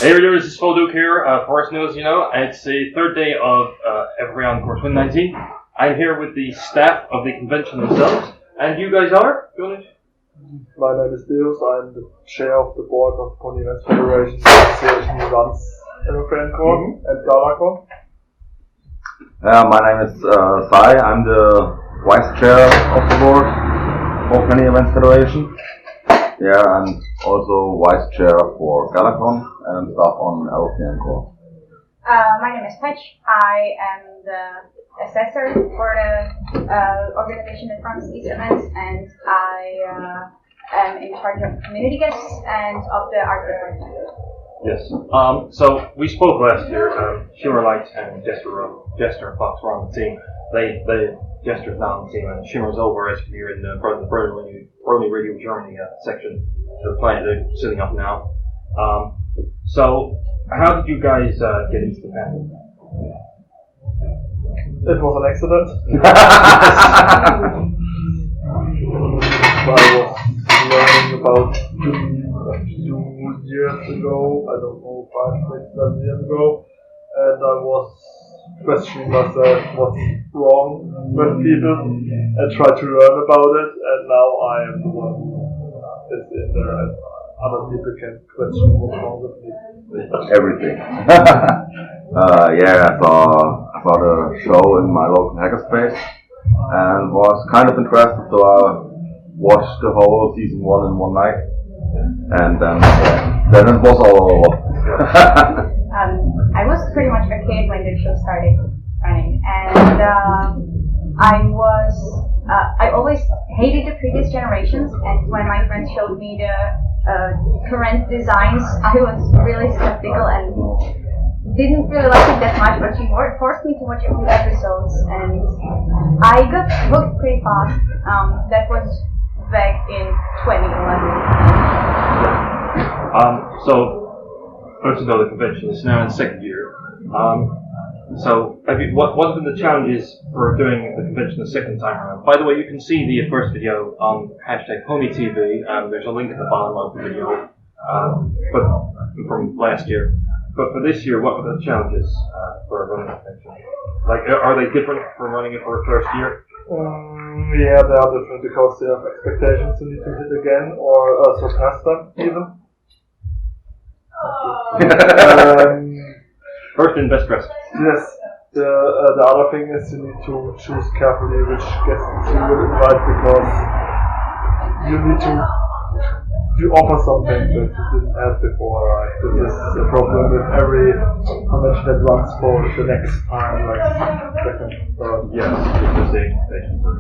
Hey there, this is Duke here. Forest News, it's the third day of Everfree Encore 2019. I'm here with the staff of the convention themselves, and you guys are? My name is Deus. I'm the chair of the board of Pony Events Federation, the association who runs Everfree Encore and Galacon. My name is Sai. I'm the vice chair of the board for Pony Events Federation. Yeah, I'm also vice chair for Galacon and staff on Everfree Encore. My name is Patch. I am the assessor for the organization that runs these events, and I am in charge of community guests and of the art department. Yes. So we spoke last year. Shimmer Light and Jester and Fox were on the team. They Jester's now on the team, and Shimmer's over as you're in the Berlin Radio Germany section. They're sitting up now. So how did you guys get into the panel? It was an accident. I was learning about a few years ago, I don't know, 5, 6, 7 years ago, and I was questioning myself what's wrong with people and try to learn about it, and now I am the one who is in there and other people can question what's wrong with me. Everything. Yeah, I saw the show in my local hackerspace and was kind of interested, so I watched the whole season 1 in one night, and then it was all over. I was pretty much a kid when the show started running, and I always hated the previous generations, and when my friends showed me the current designs, I was really skeptical and didn't really like it that much, but she forced me to watch a few episodes, and I got hooked pretty fast. That was back in 2011. So first of all, the convention is now in its second year. So what have been the challenges for doing the convention the second time around? By the way, you can see the first video on #PonyTV. There's a link at the bottom of the video, but from last year. But for this year, what were the challenges for running the convention? Like, are they different from running it for the first year? Yeah, they are different because they have expectations you need to hit again or surpass them even. First in best dressed. Yes. The other thing is you need to choose carefully which guests you will invite, because you need to offer something that you didn't have before. Right? This is a problem with every convention that runs for the next time, like second, third. Yeah, because the expectations are.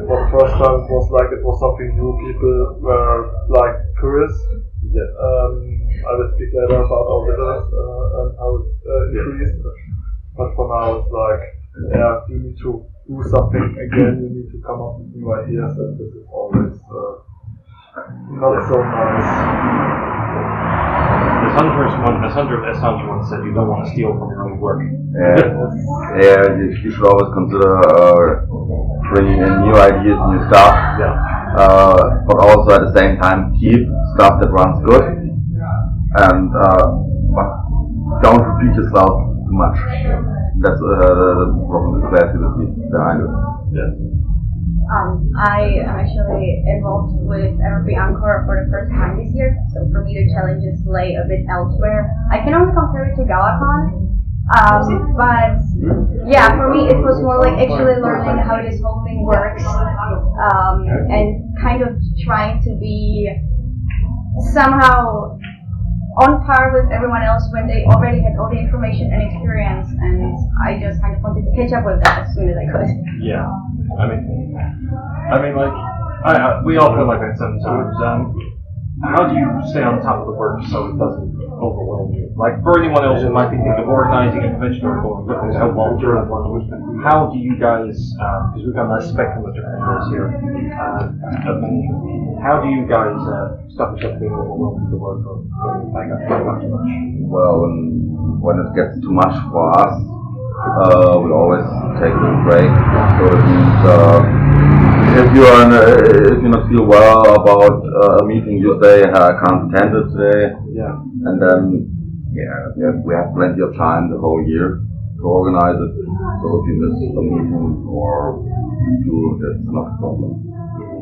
For the first time, it was something new. People were like curious. Yeah. I will speak later about our visitors and how it increased. But for now, it's like, you need to do something again. You need to come up with new ideas, and this is always not so nice. As Hunter once said, you don't want to steal from your own work. Yeah, you should always consider bringing in new ideas, new stuff. Yeah. But also at the same time keep stuff that runs good, and but don't repeat yourself too much. That's the problem with creativity behind it. Yes. I am actually involved with Everfree Encore for the first time this year, so for me the challenges lay a bit elsewhere. I can only compare it to Galacon, but yeah, for me it was more like actually learning how this whole thing works, and kind of trying to be somehow on par with everyone else when they already had all the information and experience, and I just kind of wanted to catch up with that as soon as I could. Yeah. We all feel like that sometimes. How do you stay on top of the work so it doesn't overwhelm you? Like, for anyone else who might be thinking of organizing a convention or looking to help volunteer at one, how do you guys, because we've got a spectrum of different areas here of management, how do you guys stop yourself being overwhelmed with the work or I got too much? Well, when it gets too much for us, we always take a break. So it means if you not feel well about a meeting, you say I can't attend it today. Yeah. And then we have plenty of time the whole year to organize it. So if you miss a meeting or two, it's not a problem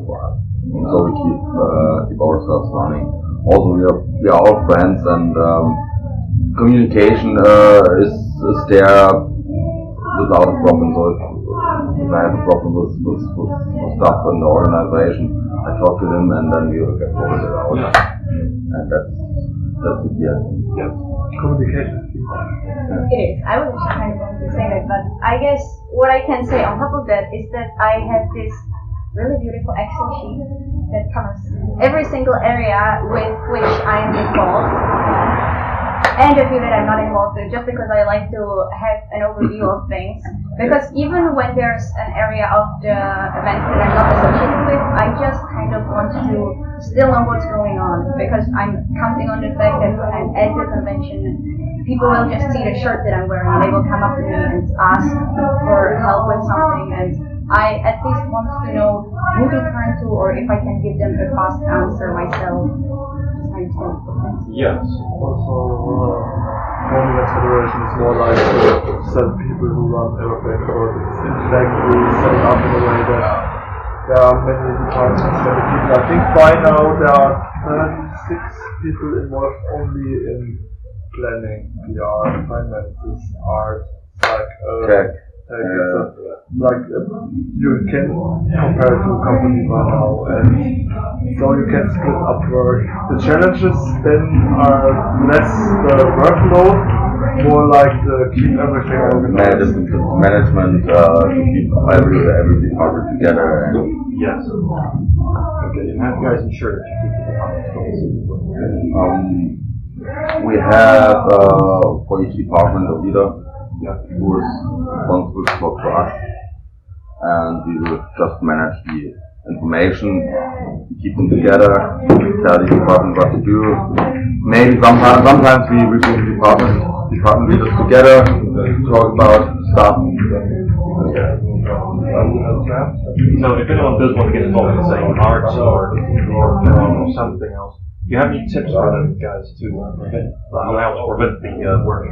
for us. So we keep ourselves running. Also, we are all friends, and communication is there without a problem. So if I have a problem with stuff in the organization, I talk to him, and then we will get sorted it out. And that's it. Yes. Communication is key. It is. I was actually kind of going to say that, but I guess what I can say on top of that is that I have this really beautiful Excel sheet that covers every single area with which I am involved, and a few that I'm not involved with, just because I like to have an overview of things. Because even when there's an area of the events that I'm not associated with, I just kind of want to still know what's going on, because I'm counting on the fact that when I'm at the convention, people will just see the shirt that I'm wearing and they will come up to me and ask for help with something, and I at least want to know who to turn to, or if I can give them a fast answer myself. Yes. Also, Monument Federation is more like the set people who run Everfree, or it's in fact we set it up in a way that there are many departments, many people. I think by now there are 36 people involved only in planning, PR, finances, art, like Tech. You can compare to a company by now, and so you can split up work. The challenges then are less the workload, more like the keep everything organized. Management to keep every department together. Yes. Okay, and how do you guys ensure that you keep the departments going? We have for each department a leader who is responsible to talk to us, and we will just manage the information, keep them together, tell the department what to do. Maybe sometimes we bring the department leaders together, talk about stuff. So if anyone does want to get involved in, say, arts or something else, do you have any tips for them guys to prevent the work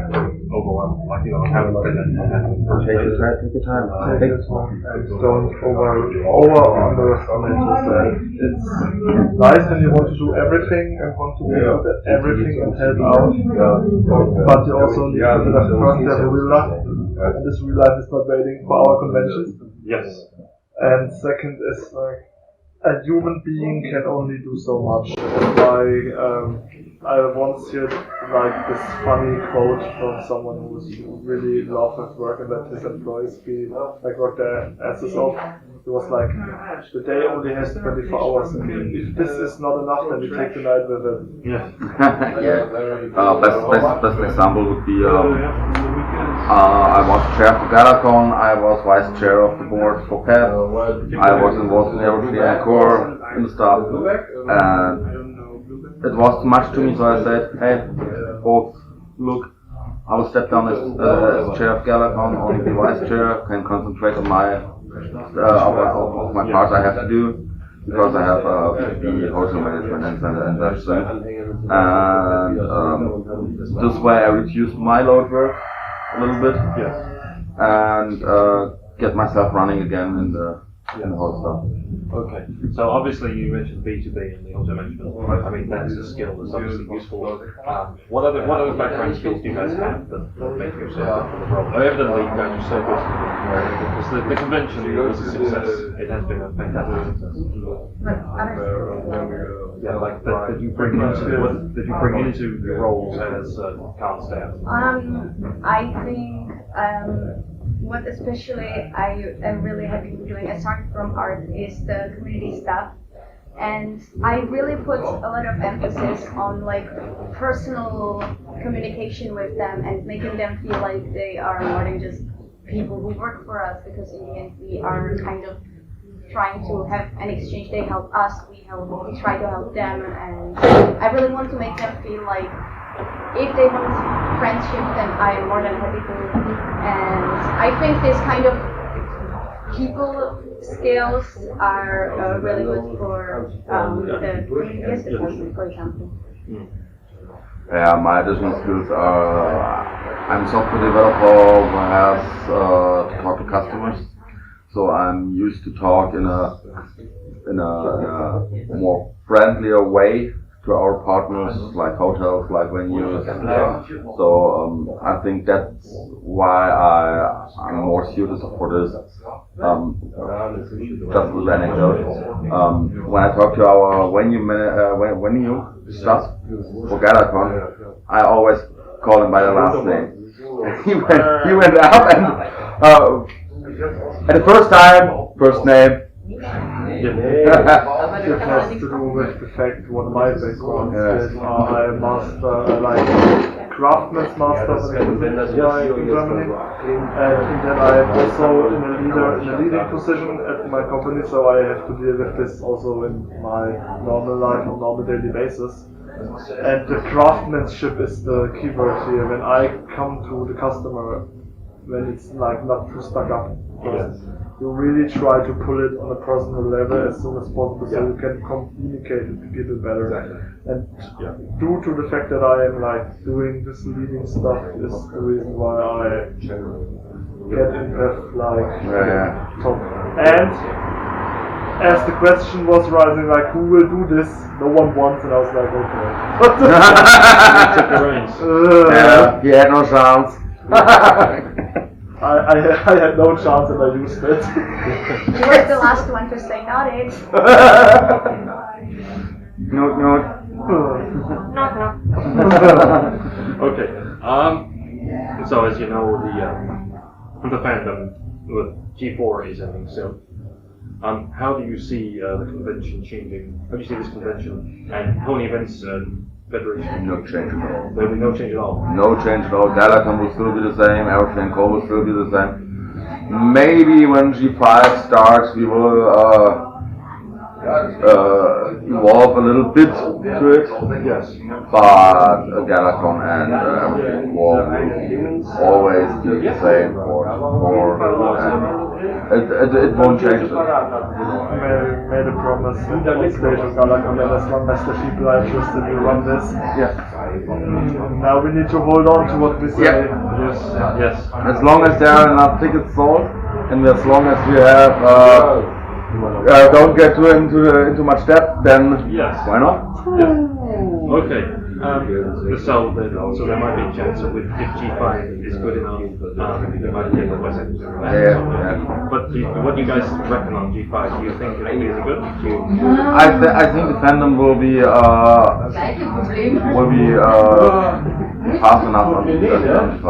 overwhelm? Like, how to prevent Take your time. Take your time and don't underestimate yourself. It's nice when you want to do everything and want to be good at everything and help out, but you also need to consider first you have a real life, and this real life is not waiting for our conventions. Yes. And second is like, a human being can only do so much. I once heard like this funny quote from someone who really loved his work and let his employees work their asses off. It was like, the day only has 24 hours, and if this is not enough, then we take the night with it. Yeah. Best example would be I was chair for Galacon, I was vice chair of the board for PEP, I was involved in Everfree Encore and stuff, and it was too much to me, so I said, hey, folks, look, I will step down as chair of Galacon, only be vice chair, can concentrate on my parts I have to do, because I have the hotel management and such things. And this way I reduced my load work a little bit, and get myself running again in the whole stuff. Okay, so obviously you mentioned B2B and the auto management. I mean, that's a skill that's obviously useful. What other background skills do you guys have that make you so good for the role? Evidently, you guys are so good because the convention was a success. It has been a fantastic success. Yeah, like that you bring into the roles as card staff. I think what especially I am really happy with doing, aside from art, is the community stuff. And I really put a lot of emphasis on like personal communication with them and making them feel like they are more than just people who work for us, because in the end we are kind of trying to have an exchange. They help us, we try to help them, and I really want to make them feel like if they want friendship, then I am more than happy to. And I think this kind of people skills are really good for the community department, for example. Yeah, my additional skills are I'm a software developer who has to talk to customers, so I'm used to talk in a more friendlier way to our partners, like hotels, like venues. So I think that's why I'm more suited for this. Just with anecdote. When I talk to our venue stuff for Galacon, I always call him by the last name. He went up and at the first name. It has to do with the fact what my background is. I master like craftsman's master in Germany, and then I am also in a leading position at my company, so I have to deal with this also in my normal life on normal daily basis. And the craftsmanship is the key word here. When I come to the customer, when it's like not too stuck up, you really try to pull it on a personal level as soon as possible, so you can communicate with people better. And due to the fact that I am like doing this leading stuff is the reason why I get in with like top. And as the question was rising, like who will do this? No one wants, and I was like, okay. He had no chance. I had no chance and I used it. You were the last one to say not it. No. Not. Okay. So as you know, the fandom with G4 is ending soon. How do you see the convention changing? How do you see this convention and Pony Events Federation? No change at all. There will be no change at all. No change at all. Galacon will still be the same. Everfree and Encore will still be the same. Maybe when G5 starts, we will evolve a little bit to it. Yes. But Galacon and Everfree and Encore will always be the same it won't change. Made a promise on stage of Galacon that as long as the people are interested, we run this. Now we need to hold on to what we say. Yes. As long as there are enough tickets sold, and as long as we have don't get into much debt, then why not? Okay. So there might be a chance that if G5 is good enough, they might take the West End. But what do you guys reckon on G5? Do you think it will be any good? I think the fandom will be fast enough on G5.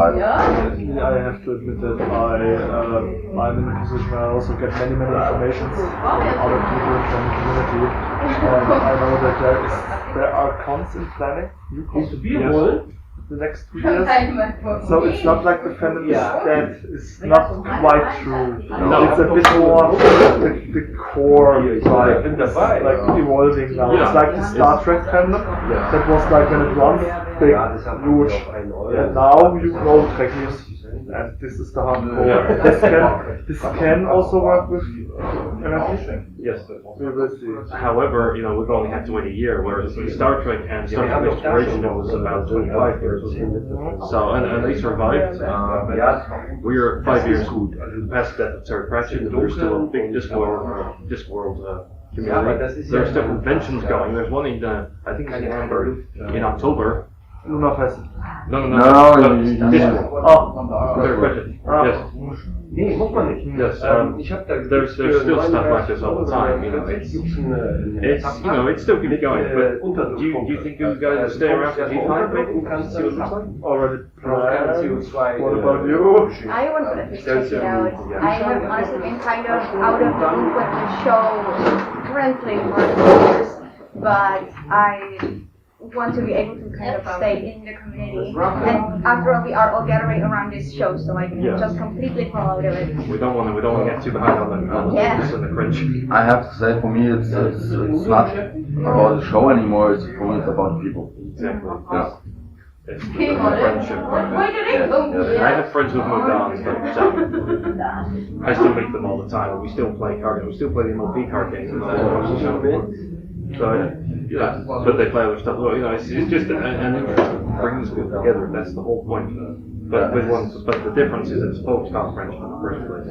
I have to admit that I'm in a position where I also get many informations from other people from the community, and I know that there are cons in planning, new cons the next 2 years. So it's not like the fandom is dead. It's not quite true. It's a bit more the core like evolving now. It's like the Star Trek fandom that was like when it runs big, huge, and now you know Trekkies. And this is the hardcore. This can also work with MFG. Yes. We will see. However, we've only had to wait a year, whereas Star Trek and Star Trek Exploration was about 25 years. So, and they survived. We're 5 years past that of Terry Pratchett. There's still a big Discworld community. There's still conventions going. There's one in, I think it's in Hamburg, in October. Luna Fest. No. Discworld. Terry Pratchett. Yes. Yes. There's still stuff like this all the time. It's still keeps going. But do you think you guys will stay around for G5? Maybe? See what it looks like? Already planned. What about you? I want to check it out. I have honestly been kind of out of the loop with the show currently for years, but I want to be able to kind of stay in the community. And after all, we are all gathering around this show, so I can just completely fall out of it. We don't want to get too behind on the cringe. I have to say, for me, it's not about the show anymore. For me, it's about people. Exactly. Yeah. It's friendship. I have friends who've moved on, but I still meet them all the time. We still play card games. We still play the MLP card games. So yeah, but they play other stuff. Well, you know, it's just an brings people together. That's the whole point. But but the difference is it's focused on French in the first place.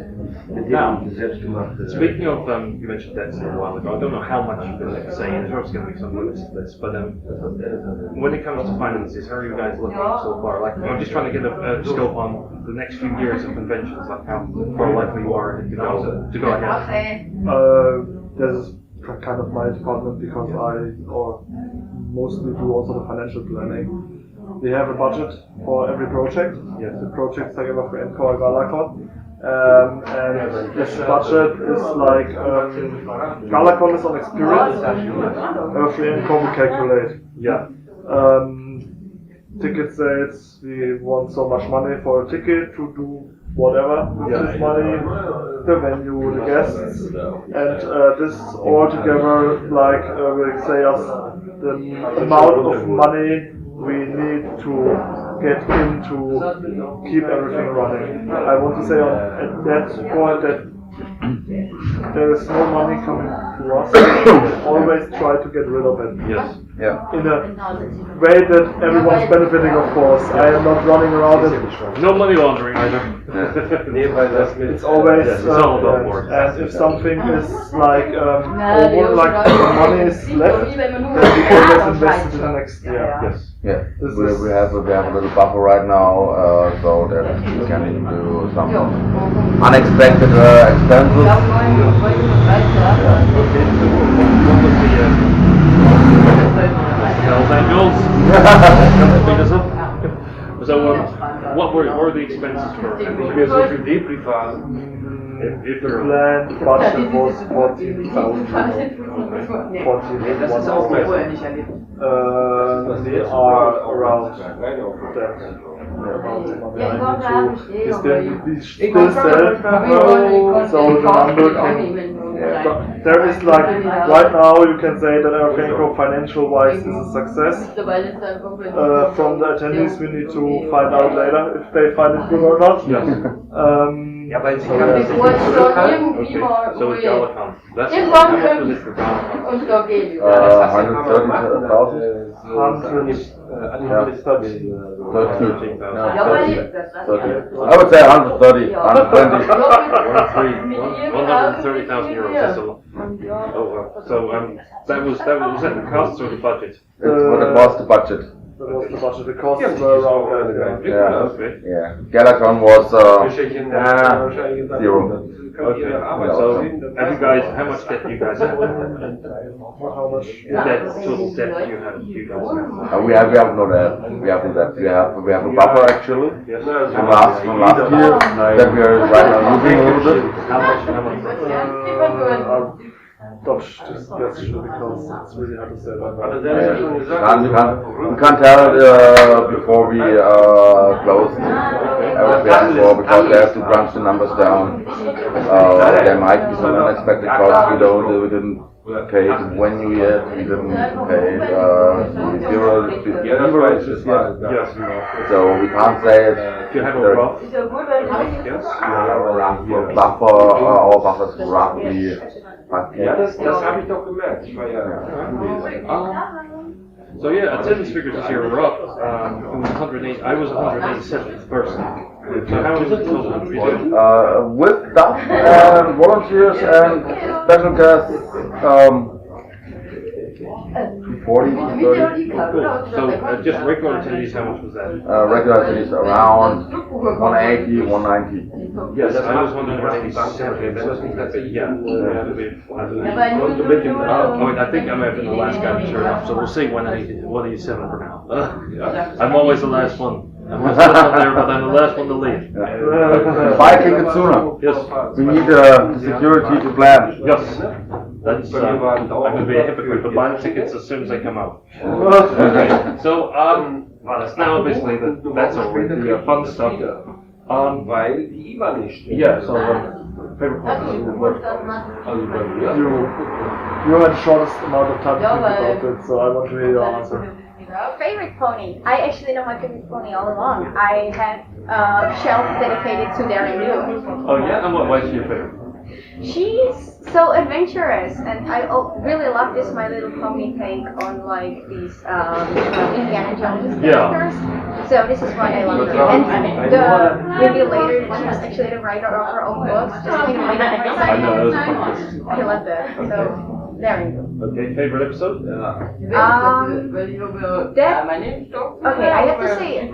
Now, speaking of, you mentioned that a while ago. I don't know how much you can say. There's obviously going to be some limits to this, but when it comes to finances, how are you guys looking so far? Like, I'm just trying to get a scope on the next few years of conventions, like how likely you are to go ahead. This is kind of my department because mostly do also the financial planning. We have a budget for every project. Yes. The projects like Everfree, Encore, and Galacon. And this budget is like Galacon is on experience. Everfree and Encore we calculate. Yeah. Ticket sales, we want so much money for a ticket to do whatever with this money, the venue, the guests, and this all together will say us the amount of money we need to get in to keep everything running. I want to say at that point that there is no money coming to us. We always try to get rid of it. Yes. Yeah. In a way that everyone's benefiting, of course. I am not running around and No money laundering either. it's always it's all about work. and if something is like money is left, then we always invest it in the next year. Yes. Yeah. We have a little buffer right now, so that we can do some unexpected expenses. Hells Angels. Beat us up. So, what were the expenses for? If The there planned budget was 14,000. 14,000. We are around that. We still sell, so the number can. There is right now you can say that Encore financial wise is a success. From the attendees we need to find out later if they find it good or not. Yes. weil sie So kann that's sich it. irgendwie mal So it's Galacon. That's Irgendwann how much was it for Galacon? und da gehen. 130,000. 130. Ja, weil das I would say 130, 120. 130,000 euros. That's a lot. Oh wow. So was that the cost or the budget? What was the budget? That was the budget. The costs were around that. Yeah. Okay. Yeah. Galacon was zero. Okay. So have you guys? How much debt do you guys have? How much? Total debt you have? We have no debt. We have no debt. We have a buffer actually Yes. from last year that we are right now using a little bit. How much? Dodge this question because it's really hard to say that. We can't tell it before we close everything before because they have to crunch the numbers down. There might be some unexpected costs we didn't pay the venue yet. We didn't pay the beverage yet. Yes. So we can't say it. If you have a rough. Yes. Our buffer is roughly. Ja, das habe ich doch gemerkt. Ich war ja. So yeah, attendance figures this year were up. It was 108. I was 187th person. So how was it total? With staff and volunteers and special guests, 40, 30. Cool. So just regular attendees, how much was that? Regular attendees around 180, 190. Yes, I was 187. That wasn't that big. Yeah. I think I might have been the last guy to turn up, so we'll say 187 for now. I'm always the last one. I'm always the last one there, but I'm the last one to leave. Buy a ticket sooner. Yes. We need security to plan. Yes. That's, I'm going to be a hypocrite, but buy the tickets as soon as they come out. Okay. So, well, that's now basically that's over the fun stuff. Weil die IBA nicht stimmt. Yeah, so, favorite part. You had the shortest amount of time to think about it, so I want to hear your answer. Favorite pony? I actually know my favorite pony all along. I have a shelf dedicated to their renewal. Oh yeah, and why is your favorite? She's so adventurous, and I really love this My Little Pony take on like these Indiana Jones characters. So this is why I love her. And the reveal later, she's actually the writer of her own books. Just kind of I know, that was funny. I love that. So there you go. Okay, favorite episode? Okay, I have to say,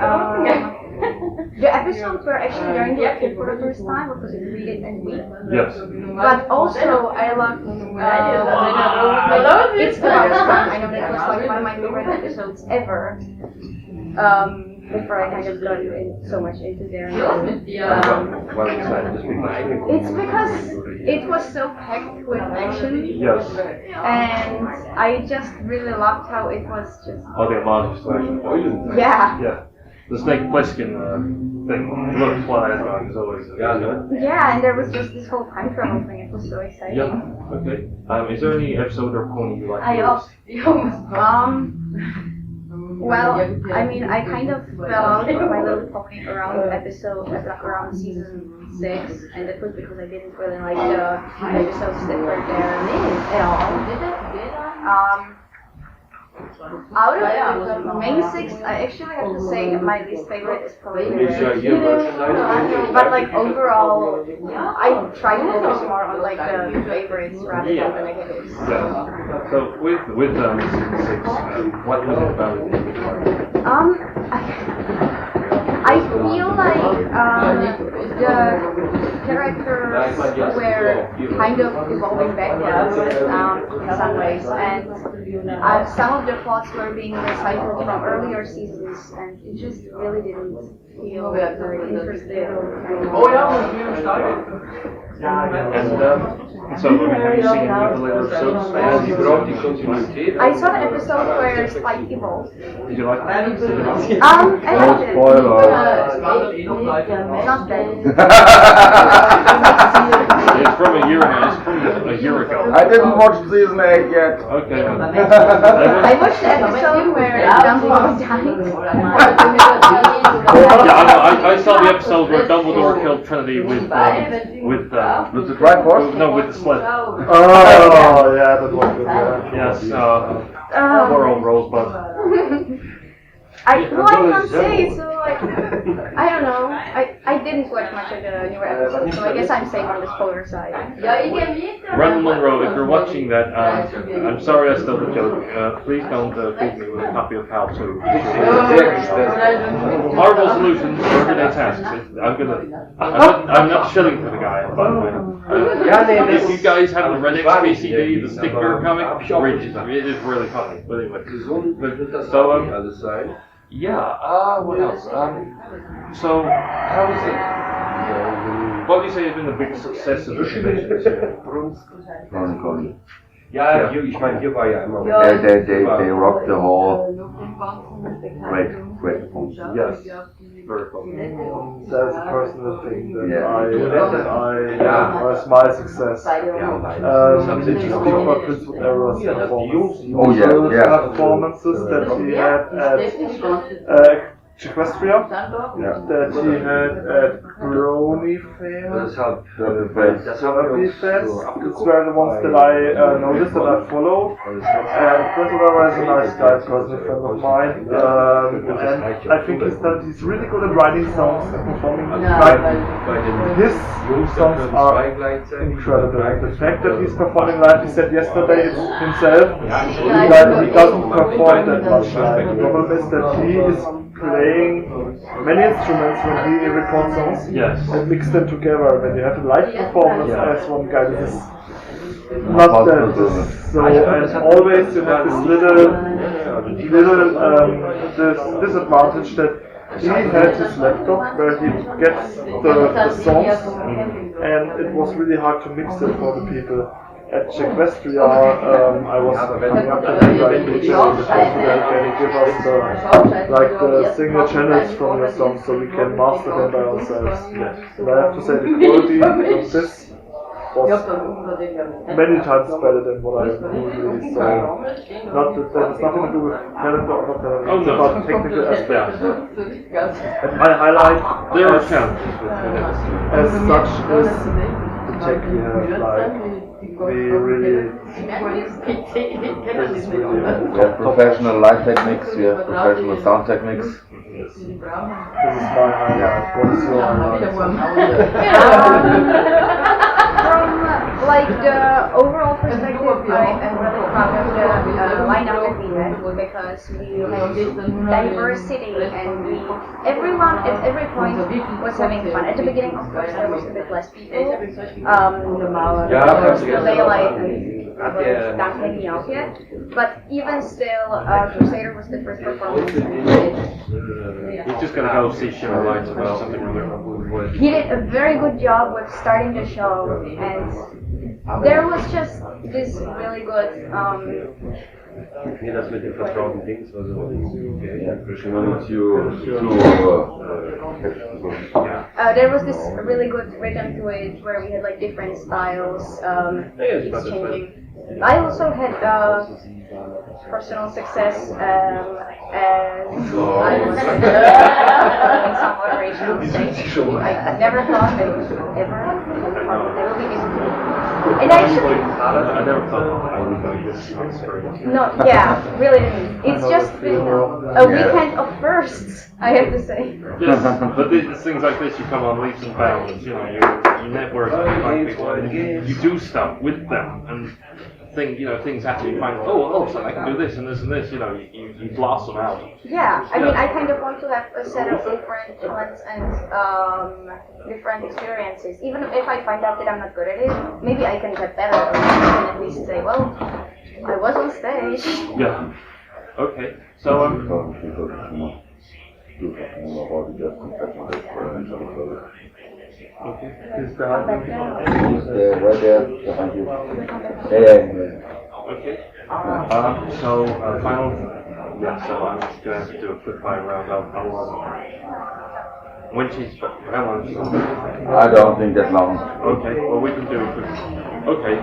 the episodes were actually during the active for the first time because it read it and week. Yes. But also, I loved It's About Time. I know that was like one of my favorite episodes ever. Before I kind of got so much into there. It's because it was so packed with action. Yes. And I just really loved how it was just. Oh, the homage to action. Yeah. Yeah. The Snake Plissken thing. Look, fly is always. Yeah, and there was just this whole time travel thing. It was so exciting. Yeah. Okay. Is there any episode or pony you like? Well, I mean, I kind of fell out of My Little Pony around season 6, and that was because I didn't really like the episodes that were there at all. Out of the main 6, I actually have to say my least favorite is probably but like overall, I try to focus more on like the favorites rather than the negatives. Yeah. So with season 6, what was it about? I feel like the characters were kind of evolving backwards in some ways, and some of the plots were being recycled from earlier seasons, and it just really didn't feel very interesting. And so, have you seen the later episodes? I saw the episode where Spike evolved. Did you like it? I liked it. Not bad. It's from a year ago. It's from a year ago. I didn't watch season 8 yet. Okay. I watched the episode where Dumbledore died. Yeah, I saw the episode where Dumbledore killed Trinity with With the Triforce? no, with the sled. Oh, yeah, that was good, yeah. Yes, poor old Rosebud. I can't say, so like, I don't know. I didn't watch much of the newer episodes, so I guess I'm safe on the spoiler side. Randall Monroe, if you're watching that, I'm sorry I stole the joke. Please don't feed me with a copy of How to. Marvel Solutions for everyday tasks. I'm not shilling for the guy, by the way. If you guys haven't read XPCD, the sticker comic, it is really funny. But anyway, so yeah. What else? So how is it? What do you say has been the biggest success of the convention this year? Chronically. Ja, ich meine, hier war ja immer. They rocked the whole great performance. Yes. Very cool. That's a personal thing that Yeah. was my success. Did you speak about Principal Error's performance? Oh, yeah. Performances that he had at Equestria, that he had at Brony Fair, Rugby Fest. These were the ones that I noticed and I followed. And Principal Error is a nice guy, personal friend of mine. And I think he's really good at writing songs and performing. Like, his songs are incredible. The fact that he's performing live, he said yesterday himself, that he doesn't perform that much live. The problem is that he is playing many instruments when he records songs and mix them together. When you have a live performance as one guy, this is not that. So, and always you have this little this disadvantage that he had his laptop where he gets the songs, and it was really hard to mix them for the people. At Equestria, I was coming up to them like they give us the single channels from your songs so we can master them by ourselves. And I have to say the quality of this was many times better than what I usually saw. Not that has nothing to do with talent or not talent, it's about technical aspects. And my highlight There are challenges with as such is the tech we have, like, we really, this is really We have professional light techniques, we have professional sound techniques. this is my highlight. What is your highlight? From like the overall perspective, I am really proud of the lineup that we had because we had diversity and everyone at every point was having fun. At the beginning, of course, there was a bit less people. There was still daylight and we were not hanging out yet. But even still, Crusader was the first performance. We're just gonna go see Shimmer Lights about something really. He did a very good job with starting the show, and there was just this really good. Nee, das mit den vertrauten Dings war so. There was this really good rhythm to it where we had like different styles it's changing. I also had personal success and I was in some moderation on stage. I never thought I would ever be able to. And actually, I never thought I would go this experience. no, yeah, really didn't. It's just been a weekend of firsts, I have to say. But these things like this, you come on leaps and bounds. You know, you network with people, and you do stuff with them, and things happen. You find, so I can do this and this and this. You know, you blossom out. Yeah, I mean, I kind of want to have a set of different talents and different experiences. Even if I find out that I'm not good at it, maybe I can get better. Or I can at least say, well, I was on stage. Yeah. Okay. So Okay, who's behind Back you? down. Right there, behind you. Okay. So final. Yeah. So I'm just gonna have to do a quick fire round. When she's how long is she gonna I don't think that long. Okay. Well, we can do a quick. Okay.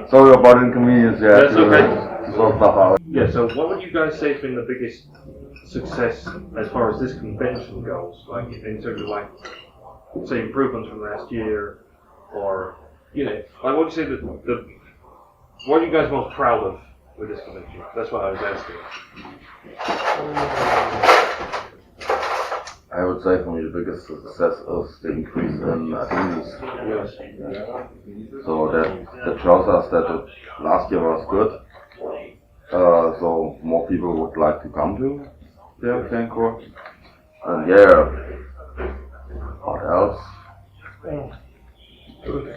Sorry about inconvenience, yeah. That's okay. To sort stuff out. Yeah. So what would you guys say has been the biggest success as far as this convention goes? Like in terms of like, say, improvements from last year, or like what would you say what are you guys most proud of with this convention? That's what I was asking. I would say for me the biggest success is the increase in attendees. Yes. So that shows us that last year was good. So more people would like to come to the Encore. And what else? Good.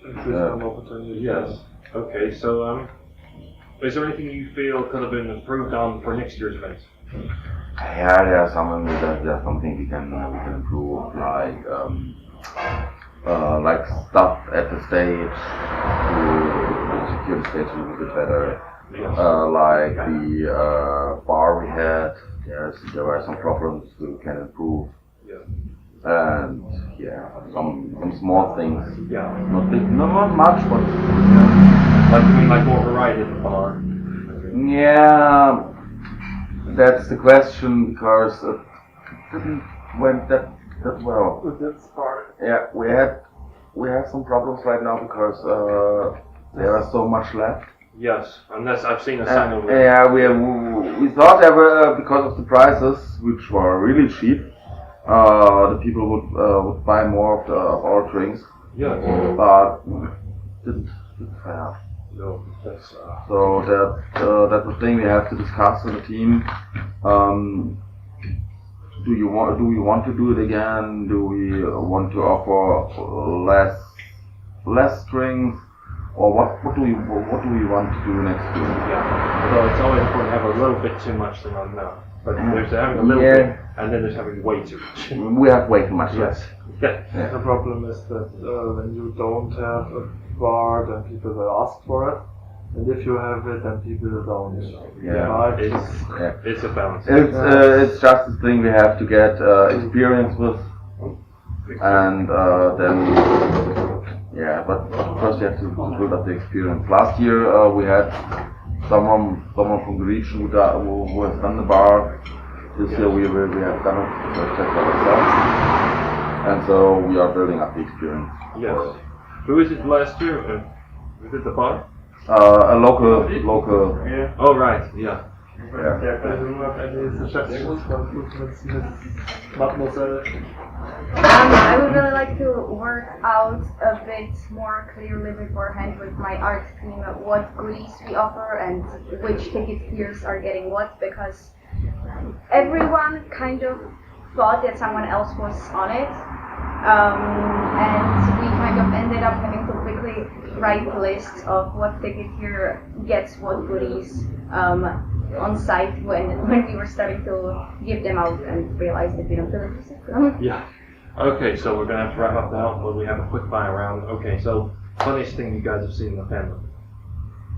Increasing opportunities. Yes. Okay. So is there anything you feel could have been improved on for next year's event? Yeah, there's something we can improve, like stuff at the stage to secure the stage a little bit better. Yes. Like the bar we had, yes, there were some problems we can improve. Yeah. And some small things. Yeah. Not much, but Like you mean like more variety in the bar? yeah. That's the question because it didn't went that well. With this part. Yeah, we have some problems right now because there are so much left. Yes, unless I've seen a sign over Yeah, we thought there were because of the prices, which were really cheap. The people would buy more of our drinks. Yeah. But didn't fair. No, that's So that's the thing we have to discuss in the team. Do we want to do it again? Do we want to offer less drinks, or what do we want to do next year? yeah. So it's always important to have a little bit too much than not enough. But there's having a little bit, and then there's having way too much. We have way too much. Yes. Yeah. The problem is that when you don't have a bar, then people will ask for it. And if you have it, then people don't. Yeah. It's a balance. It's just the thing we have to get experience with, and then but first you have to build up the experience. Last year we had someone from the region who has done the bar. This year we have done it just by ourselves. and so we are building up the experience. Yes. Who is it last year? Was it the bar? A local. Yeah. Oh, right, yeah. Yeah. Do you have any suggestions for improvements, Miss Mademoiselle? I would really like to work out a bit more clearly beforehand with my art team what goodies we offer and which ticket tiers are getting what, because everyone kind of thought that someone else was on it, and we kind of ended up having to quickly write lists of what ticket tier gets what goodies on site when we were starting to give them out and realized that we don't really use them. Yeah. Okay, so we're gonna have to wrap up now, but we have a quick fire round. Okay, so funniest thing you guys have seen in the fandom?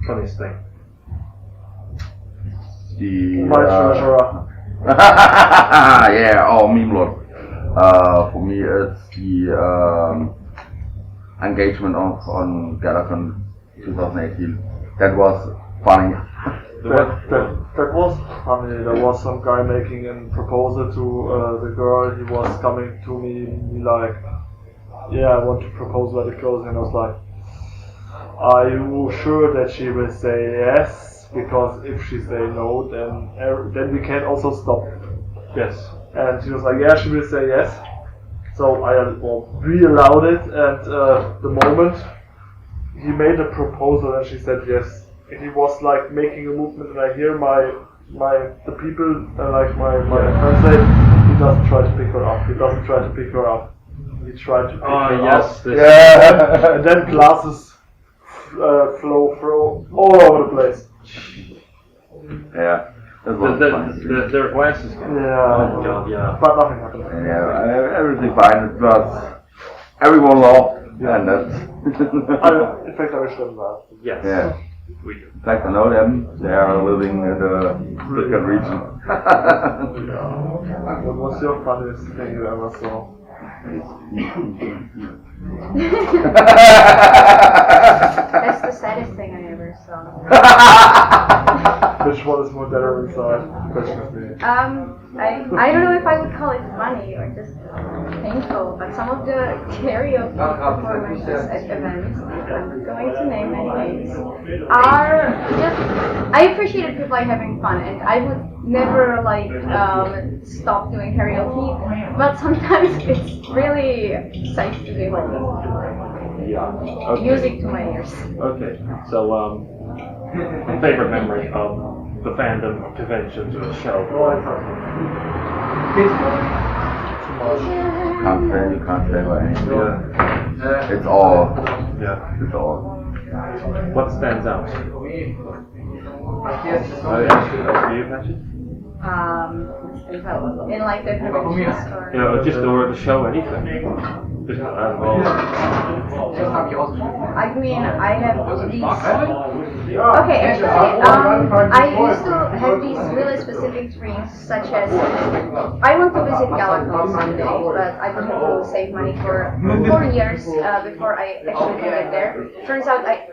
Funniest thing. My treasurer. Yeah, oh, meme lord. For me, it's the engagement on Galacon 2018. That was funny. That was funny. There was some guy making a proposal to the girl. He was coming to me like, yeah, I want to propose where it goes, and I was like, are you sure that she will say yes? Because if she say no, then we can also stop. Yes. And she was like, yeah, she will say yes. So we allowed it, and the moment he made a proposal and she said yes, he was like making a movement, and I hear the people like my friends say, he doesn't try to pick her up. He doesn't try to pick her up. He tried to pick her yes, up. this- Yeah, and then glasses flow all over the place. Yeah, that was funny. Their glasses. Yeah. Oh god, yeah. But nothing happened. Yeah, everything fine. It was everyone laughed, and that's. In fact, I wish them that. Yes. Yeah. We do. In fact, I know them. They are living in the Stuttgart region. What was your funniest thing you ever saw? That's the saddest thing I ever saw. Which one is more better inside? Question of me. I don't know if I would call it funny or just painful, but some of the karaoke performances at events, I'm not going to name any names, are just, I appreciated people like having fun, and I would never like stop doing karaoke, but sometimes it's really safe to do like Yeah. Okay. music to my ears. Okay. So my favorite memory of the fandom conventions or show. You can't favor anything. Yeah. It's all. Yeah. It's all. What stands out? You, Patrick? In like the conventions or... Yeah, just the show, anything. Just, I mean, I have these. Okay, actually, I used to have these really specific dreams, such as I want to visit Galacon someday, but I would have to save money for 4 years before I actually can get there. Turns out I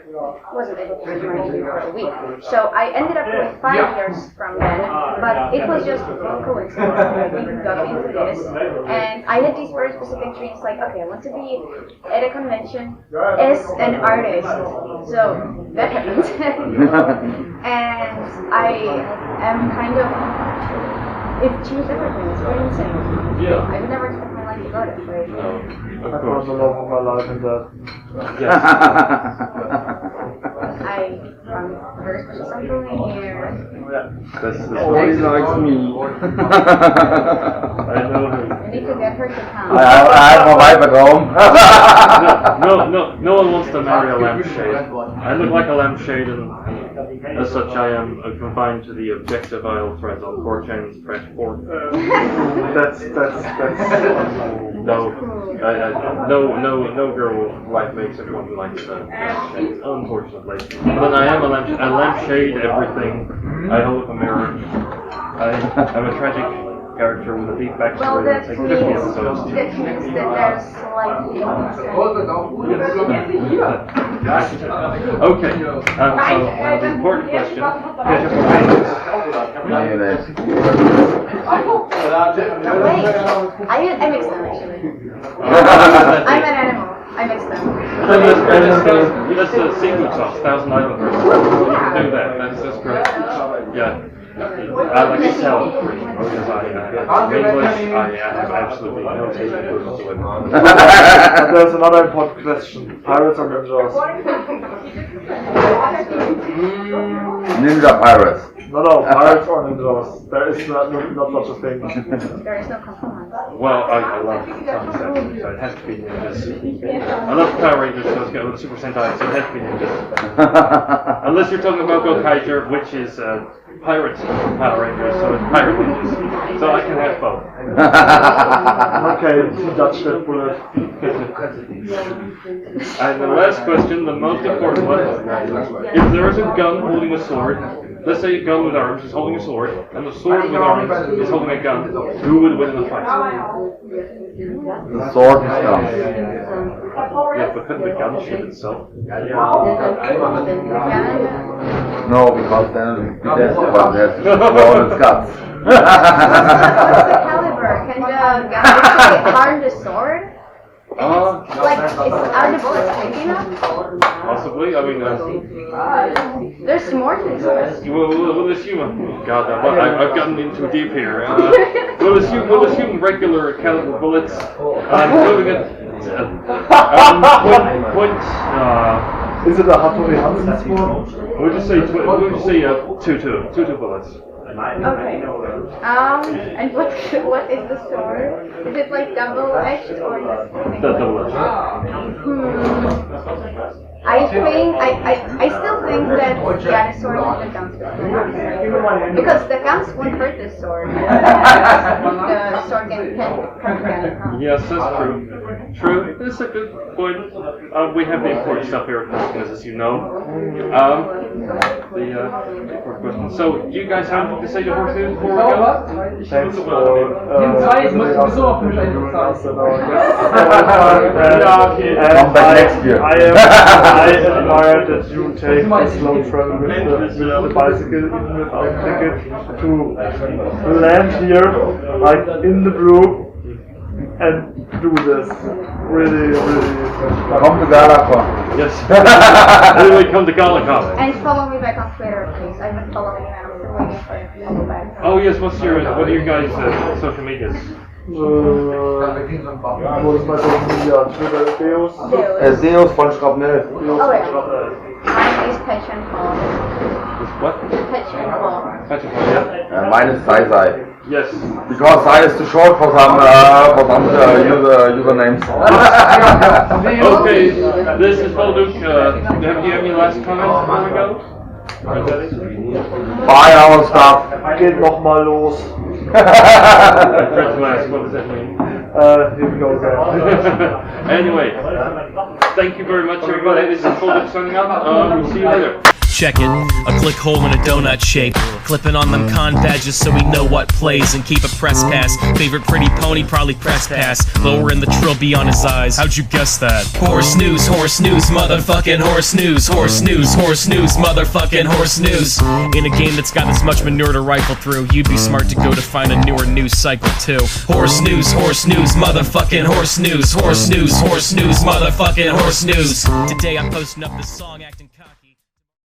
wasn't able to save money for a week, so I ended up doing 5 years from then. But it was just a coincidence that we got into this, and I had these very specific dreams, like, okay, I want to be at a convention as an artist. So that happened. And I am kind of, it changed everything. It's very insane. Yeah. I would never expect my life to go that way. No. I found the love of my life in that. I'm very special something here. That's Nobody likes me. I know him. I need to get her to come. I have my wife at home. No one wants to marry a lampshade. I look like a lampshade, and as such, I am confined to the objectifile threads on 4chan's fresh pork. That's No girl wife makes everyone who likes lampshades, unfortunately. But then I am a lampshade, everything. I hold up a mirror. I'm a tragic character with a deep backstory Well, that that takes means 50 episodes. that there's slightly Okay, so the important question, Mayonnaise. Wait, I'm excellent actually. I'm an animal. I mix them. That's a seafood sauce, Thousand Island version. You can do that. That's great. Yeah. I like to sell it because in English I have absolutely no taste for food whatsoever. But there's another important question. Pirates or ninjas? Ninja pirates. No, pirates or ninjas. There is not such a thing. There is no compromise. Well, I love concept, so it has to be ninjas. I love Power Rangers, so it's got Super Sentai, so it has to be ninjas. Unless you're talking about Gokaiger, which is Pirates Power Rangers, so it's Pirate Ninjas. So I can have both. Okay, Dutch that bullet. And the last question, the most important one. If there is a gun holding a sword, let's say a gun with arms is holding a sword, and the sword with arms is holding a gun, who would win in a fight? The sword is gone. Yeah, but couldn't the gun shoot itself? No, because then it would be dead. But there's all its guts. What's the caliber? Can the gun actually harm the sword? Are the bullets big enough? Possibly. I mean, There's more to this. we'll assume. God, I've gotten in too deep here. We'll assume regular caliber bullets. Moving it. Is it a Hattori Hansen sword? We'll just say two bullets. Okay. And what is the sword? Is it like double-edged or just Double-edged. I still think that the sword is the guns because the guns won't hurt the sword. The sword can down. Yes, that's true. True. That's a good point. We have the important stuff here at Christmas, as you know. The important question. So, you guys have anything to say to Horses before we go? Thanks Come back next year. I admire that you take the slow travel with the bicycle, even without ticket, to land here, like in the blue, and do this. Really. Come to Galacon. Yes. Anyway, come to Galacon. And follow me back on Twitter, please. I've been following you and I'm still waiting for you to follow back. Oh yes, what are your guys' social medias? What is my social media? Twitter, Deus? Zeus von Schrapnell. Oh yeah. Mine is Patch and Paul. What? Patch and Paul. Yeah. Mine is Sai. Yes. Because Sai is too short for some usernames. Okay, this is Volduke. Do you have any last comments before we go? Buy our stuff. Geht nochmal los. What does that mean? Here we go again. Anyway, thank you very much, everybody. This is Volduke signing out. See you later. Check it, a click hole in a donut shape. Clipping on them con badges so we know what plays and keep a press pass. Favorite pretty pony, probably press pass. Lowering the trill beyond his eyes. How'd you guess that? Horse news, motherfucking horse news, motherfucking horse news. In a game that's got this much manure to rifle through, you'd be smart to go to find a newer news cycle too. Horse news, motherfucking horse news, motherfucking horse news. Today I'm posting up this song acting cocky.